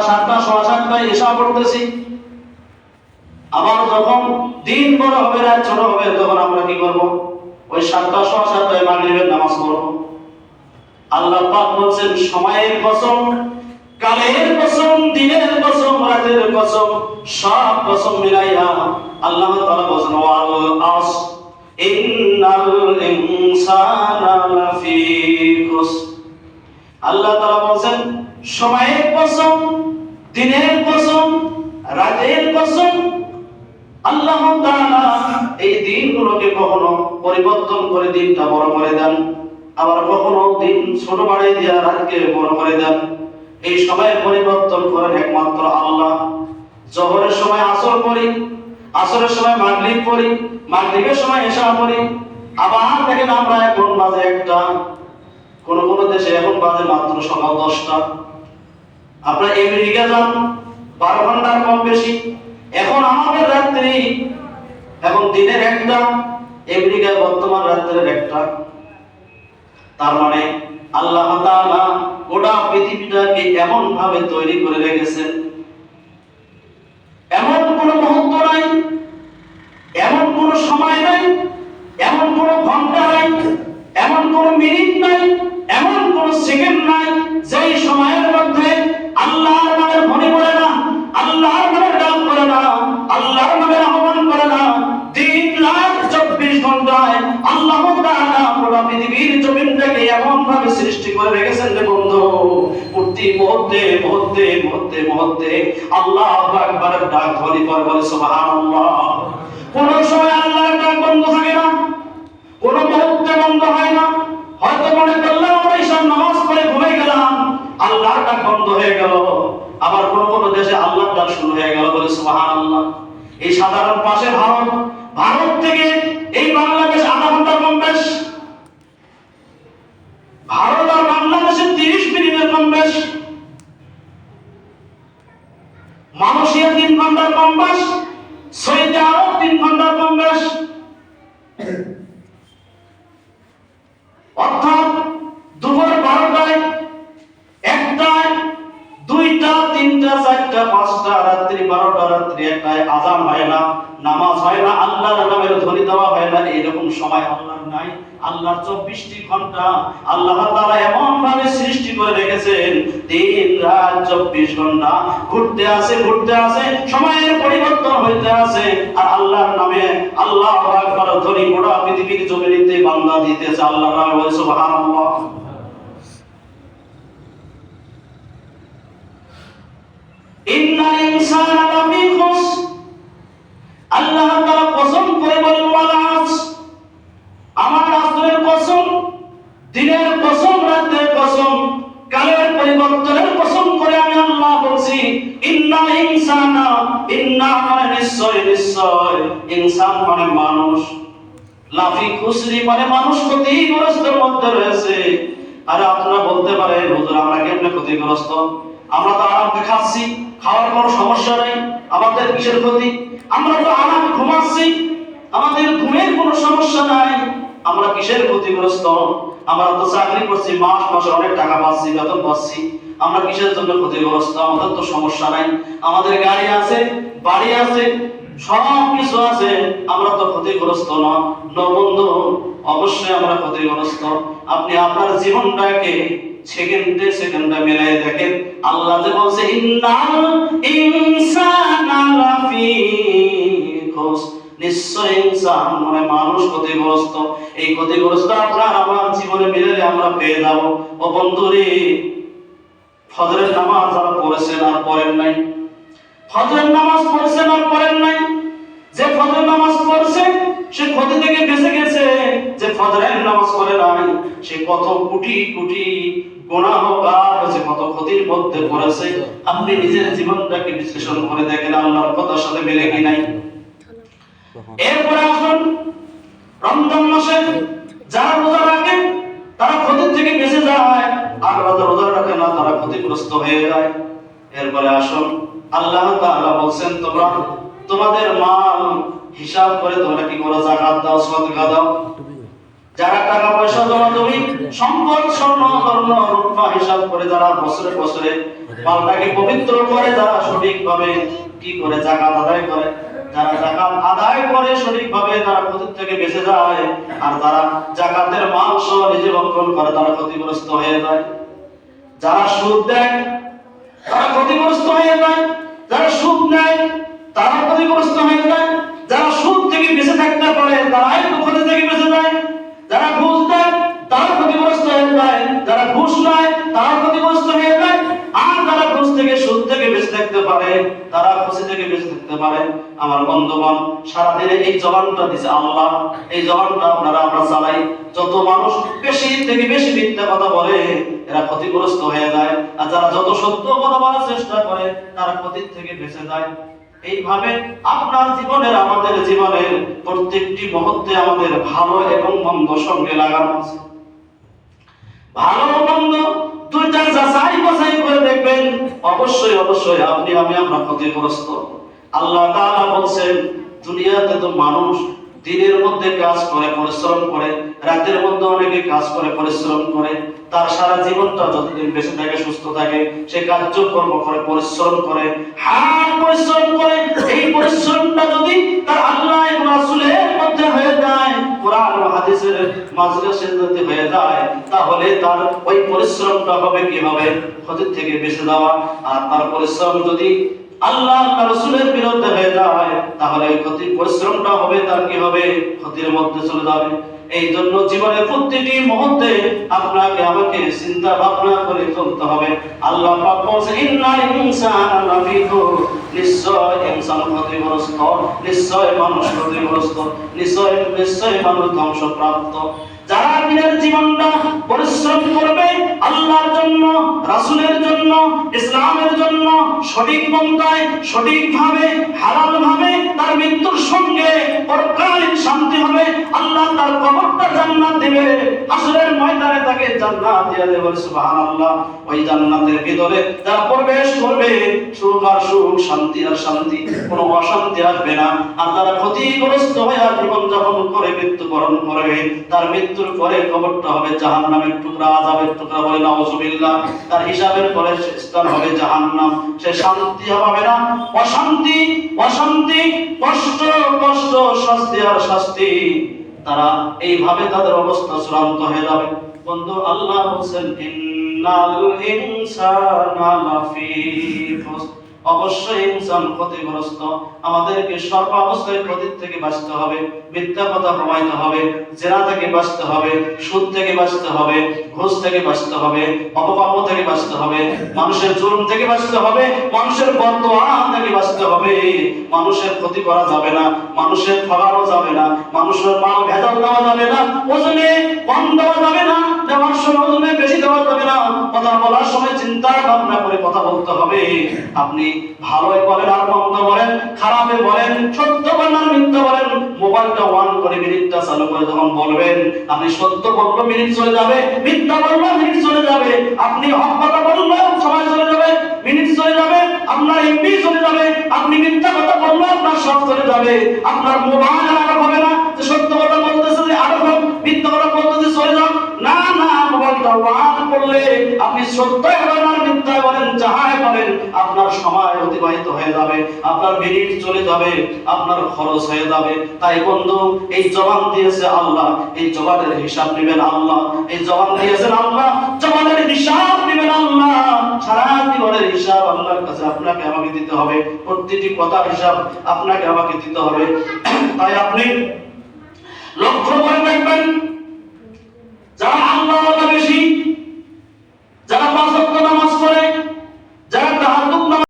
7টা 7:15 এশা পড়তেছি। আবার যখন দিন বড় হবে রাত ছোট হবে তখন আমরা কি করব? ওই 7টা 7:15 মাগরিবের নামাজ পড়ব। আল্লাহ পাক বলেন সময়ের কসম, কালের কসম, দিনের কসম, রাতের কসম, সব কসম মিলাইয়া আল্লাহ তাআলা বলেন ওয়াল আস ইন্নাল ইনসানা লাফি খুসর। আল্লাহ তাআলা বলেন সময়ের কসম, দিনের কসম, রাতের কসম। আল্লাহ তাআলা এই দিনগুলোকে কখনো পরিবর্তন করে দিনটা বড় করে দেন, আবার কখনো দিন ছোট বাড়াই দিয়া রাতকে বড় করে দেন। এই সময়ের পরিবর্তন করেন একমাত্র আল্লাহ। জোহরের সময় আসর পড়ি, আসরের সময় মাগরিব পড়ি, মাগরিবের সময় এশা পড়ি। আবার দেখেন আমরা এখন বাজে একটা, কোন কোন দেশে এখন বাজে মাত্র সকাল 10টা। আপনারা আমেরিকা যান 12 ঘন্টার কম বেশি। এখন আমাদের রাত্রি, এখন দিনের 1টা, আমেরিকায় বর্তমান রাত্রের 1টা। তার মানে আল্লাহ তাআলা গোটা পৃথিবীটাকে এমন ভাবে তৈরি করে রেখেছেন, এমন কোন মুহূর্ত নাই, এমন কোন সময় নাই, এমন কোন ঘন্টা নাই, এমন কোন মিনিট নাই, এমন কোন সেকেন্ড নাই যেই সময়ের মধ্যে আল্লাহর নামের ধ্বনি পড়ে না, আল্লাহর নামের ডাক পড়ে না, আল্লাহর নামের আহ্বান করে না। দিন রাত 24 ঘন্টায় আল্লাহ তাআলা পুরো পৃথিবীর জমিনটাকে এমন ভাবে সৃষ্টি করে রেখেছেন যে বন্ধু, প্রতি মুহূর্তে মুহূর্তে মুহূর্তে মুহূর্তে আল্লাহু আকবারের ডাক ধ্বনি করে, বলে সুবহানাল্লাহ। কোন সময় আল্লাহর ডাক বন্ধ থাকে না, কোন মুহূর্তে বন্ধ হয় না। হয়তো মনে করলাম আমরা ঈশার নামাজ পড়ে ঘুমিয়ে গেলাম, আল্লাহর ডাক বন্ধ হয়ে গেল। আবার কোন কোন দেশে আল্লাহর ডাক শুরু হয়ে গেল, বলে সুবহানাল্লাহ। এই সাধারণ পাশে ভারত, ভারত থেকে এই বাংলাদেশ আধা ঘন্টা কম বেশ, ভারত আর বাংলাদেশে 30 মিনিটের কম বেশ, মালয়েশিয়া 3 ঘন্টার কম বেশ, সৌদি আরব 3 ঘন্টার কম বেশ। অর্থাৎ দুপুর 12টায়, 1টায়, 2টা, 3টা, 4টা, 5টা, রাত্রি 12টা, রাত্রি 1টায় আযান হয় না, নামাজ হয় না, আল্লাহর নামের ধ্বনি দেওয়া হয় না। এইরকম সময় আল্লাহর নাই। আল্লাহর 24টি ঘন্টা আল্লাহ তাআলা এমন ভাবে সৃষ্টি করে রেখেছেন, দিন রাত 24 ঘন্টা ঘুরতে আছে, ঘুরতে আছে, সময়ের পরিবর্তন হইতে আছে। আর আল্লাহর নামে আল্লাহু আকবার ধ্বনি গোটা পৃথিবীর জমিনেতে বান্দা দিতেছে আল্লাহর নামে, বলে সুবহানাল্লাহ। ইন্নাল ইনসানা লাফি খুসর। আল্লাহ তাআলা কসম করে বলেন ওয়াল আস, আমার আসরের কসম, দিনের কসম, রাতের কসম, কালের পরিবর্তনের কসম করে আমি আল্লাহ বলছি। ইন্নাল ইনসানা, ইন্না মানে নিশ্চয়, নিশ্চয়, ইনসান মানে মানুষ, লাফি খুসরি মানে মানুষ ক্ষতিগ্রস্তের মধ্যে রয়েছে। আর আপনারা বলতে পারেন হুজুর আমরা কেমনে ক্ষতিগ্রস্ত? আমরা তো আরামে খাচ্ছি, খাওয়ার কোনো সমস্যা নাই, আমাদের কিসের ক্ষতি? আমরা তো আরামে ঘুমাচ্ছি, আমাদের ঘুমের কোনো সমস্যা নাই, আমরা কিসের ক্ষতিগ্রস্ত? আমরা তো চাকরি করছি, মাস মাসে অনেক টাকা পাচ্ছি, বেতন পাচ্ছি, আমরা কিসের জন্য ক্ষতিগ্রস্ত? আমাদের তো সমস্যা নাই, আমাদের গাড়ি আছে, বাড়ি আছে, সব কিছু আছে, আমরা তো ক্ষতিগ্রস্ত না। বন্ধু, অবশ্যই আমরা ক্ষতিগ্রস্ত। আপনি আপনার জীবনটাকে সেকেন্ডে সেকেন্ডে মিলাই দেখেন। আল্লাহ যে বলছে ইন্নাল ইনসানা লাফি খুসর, নিশ্চয় ইনসান মানে মানুষ ক্ষতিগ্রস্ত। এই ক্ষতিগ্রস্ত আপনার আমার জীবনে মিলালে আমরা পেয়ে যাব। ও বন্ধুরে, ফজরের নামাজ যারা পড়েছেন আর পড়েন নাই, ফজরের নামাজ পড়েছেন আর পড়েন নাই, যে ফজরের নামাজ পড়ছে সে ক্ষতি থেকে বেঁচে গেছে, যে ফজরের নামাজ পড়ে নাই সে কত কোটি কোটি গুনাহ আর হচ্ছে, কত ক্ষতির মধ্যে পড়েছে। আপনি নিজের জীবনটাকে বিশ্লেষণ করে দেখেন আল্লাহর কথার সাথে মিলে কি নাই। এরপরে আসুন রমজান মাসে যারা রোজা রাখে তারা ক্ষতির থেকে বেঁচে যায়, আর রোজা রাখে না তারা ক্ষতিগ্রস্ত হয়ে যায়। এরপরে আসুন আল্লাহ তাআলা বলেন তোমরা তোমাদের মাল হিসাব করে তোমরা কি করো? যাকাত দাও, সদকা দাও। যারা টাকা পয়সা জমা জমি সম্পদ স্বর্ণ রত্ন রূপা হিসাব করে যারা বছরে বছরে মালটাকে পবিত্র করে, যারা সঠিকভাবে কি করে যাকাত আদায় করে, যারা যাকাত আদায় করে সঠিকভাবে তারা ক্ষতি থেকে বেঁচে যায়, আর যারা যাকাতের মাল সহ নিজে ভক্ষণ করে তারা ক্ষতিগ্রস্ত হয়ে যায়। যারা সুদ দেয় তারা ক্ষতিগ্রস্ত হয়ে যায়, যারা সুদ নেয় তারা ক্ষতিগ্রস্ত হয়ে যায়, যারা সুদ থেকে বেঁচে থাকতে পারে তারাই ক্ষতি থেকে বেঁচে যায়, যারা ঘুষ দেয় তারা ক্ষতিগ্রস্ত হয়ে যায়, যারা ঘুষ নেয় তারা ক্ষতিগ্রস্ত হয়ে যায়, আর যারা ঘুষ থেকে সুদ থেকে বেঁচে থাকতে পারে তারা খুশি থেকে বেঁচে থাকতে পারে। আমার বন্ধুগণ, সারাদিনে এই জবানটা দিছে আল্লাহ, এই জবানটা আমরা চালাই। যত মানুষ বেশি থেকে বেশি মিথ্যা কথা বলে এরা ক্ষতিগ্রস্ত হয়ে যায়, আর যারা যত সত্য কথা বলার চেষ্টা করে তারা ক্ষতি থেকে বেঁচে যায়। এইভাবে আপনার জীবনের আমাদের জীবনের প্রত্যেকটি মুহূর্তে আমাদের ভালো এবং মন্দ সঙ্গে লাগানো আছে। ভালো মন্দ দুইটা যাচাই বাছাই করে দেখবেন, অবশ্যই অবশ্যই আপনি আমরা ক্ষতিগ্রস্ত। আল্লাহ তাআলা বলেন, দুনিয়াতে তো মানুষ দিনের মধ্যে কাজ করে পরিশ্রম করে, রাতের মধ্যে অনেকে কাজ করে পরিশ্রম করে, তার সারা জীবনটা যতদিন বেঁচে থাকে সুস্থ থাকে সে কার্যকর্ম করে পরিশ্রম করে, হার পরিশ্রম করে। এই পরিশ্রমটা যদি তার আল্লাহ এবং রাসূলের মধ্যে হয়ে যায়, কোরআন ও হাদিসের মাজলিসে যদি হয়ে যায়, তাহলে তার ওই পরিশ্রমটা হবে কি হবে? ক্ষতি থেকে বেঁচে যাওয়া। আর তার পরিশ্রম যদি আল্লাহ আর রাসূলের বিরুদ্ধে হয়ে যায়, তাহলে ওই ক্ষতি পরিশ্রমটা হবে তার কি হবে? ক্ষতির মধ্যে চলে যাবে। এই জন্য জীবনের প্রতিটি মুহূর্তে আপনাকে আমাকে চিন্তা ভাবনা করে চলতে হবে। আল্লাহ পাক বলেন, ইন্নাল ইনসানা লাফি খুসর, নিশ্চয় ইনসান ক্ষতিগ্রস্ত, নিশ্চয় মানুষ ক্ষতিগ্রস্ত, নিশ্চয় মানুষ ধ্বংসপ্রাপ্ত। যারা দিনের জীবনটা পরিশ্রম করবে আল্লাহর জন্য, রাসূলের জন্য, ইসলামের জন্য, সঠিক পন্থায় সঠিকভাবে হালাল ভাবে, তার মৃত্যুর সঙ্গে পরকালীন শান্তি হবে। আল্লাহ তার কবরটা জান্নাত দিবে, হাসরের ময়দানে তাকে জান্নাত দিয়ে দেবে। সুবহানাল্লাহ। ওই জান্নাতের ভিতরে যারা প্রবেশ করবে সুখ আর সুখ, শান্তি আর শান্তি, কোনো অশান্তি আসবে না। আর যারা ক্ষতিগ্রস্ত হয়ে জীবন যাপন করে মৃত্যুবরণ করবে, তার মৃত্যুর পরে কবরটা হবে জাহান্নামের টুকরা, আযাবের টুকরা, বলে নাউযুবিল্লাহ। তার হিসাবের পরে স্থান হবে জাহান্নাম। সে শান্তি পাবে না, অশান্তি, অশান্তি, কষ্ট, কষ্ট, শাস্তি আর শাস্তি। তারা এইভাবে তাদের অবস্থা চূড়ান্ত হয়ে যাবে। বন্ধু, আল্লাহ বলেন, ইন্নাল ইনসানা লাফি খুসর, অবশ্যই ইনসান ক্ষতিগ্রস্ত। আমাদেরকে সর্বাবস্থায় ক্ষতি থেকে বাঁচতে হবে, মিথ্যা কথা কমাইতে হবে, জেনা থেকে বাঁচতে হবে, সুদ থেকে বাঁচতে হবে, ঘুষ থেকে বাঁচতে হবে, অপকর্ম থেকে বাঁচতে হবে, মানুষের জুলুম থেকে বাঁচতে হবে, মানুষের বদদোয়া থেকে বাঁচতে হবে। মানুষের ক্ষতি করা যাবে না, মানুষের ঠকানো যাবে না, মানুষের মাল ভেজাল দেওয়া যাবে না, ওজনে কম দেওয়া যাবে না, দেওয়ার সময় ওজনে বেশি দেওয়া যাবে না, কথা বলার সময় চিন্তা ভাবনা করে কথা বলতে হবে। আপনি ভালোই বলেন আর মন্দ বলেন, খারাপে বলেন, সত্য বলেন আর মিথ্যা বলেন, মোবাইলটা অন করে মিনিটটা চালু করে যখন বলবেন, আপনি সত্য বললে মিনিট চলে যাবে, মিথ্যা বললে মিনিট চলে যাবে, আপনি হক কথা বললে সময় চলে যাবে, মিনিট চলে যাবে, আপনার এমবি চলে যাবে, আপনি মিথ্যা কথা বললে আপনার সব চলে যাবে, আপনার মোবাইল আর হবে না যে সত্য কথা বলতেছে যে আরো হোক, মিথ্যা কথা বলতেছে চলে যাও। না না, মোবাইলটা অন করলে আপনি সত্যই বলেন আর মিথ্যাই বলেন, যাহাই বলেন, আপনার সময় অতিবাহিত হয়ে যাবে, আপনার মিনিট চলে যাবে, আপনার খরচ হয়ে যাবে। তাই বন্ধু, এই জবান দিয়েছে আল্লাহ, এই জবানের হিসাব নেবেন আল্লাহ। এই জবান দিয়েছেন আল্লাহ, জবানের হিসাব নেবেন আল্লাহ। সারা জীবনের হিসাব আল্লাহর কাছে আপনাকে আমাকে দিতে হবে, প্রতিটি কথার হিসাব আপনাকে আমাকে দিতে হবে। তাই আপনি লক্ষ্য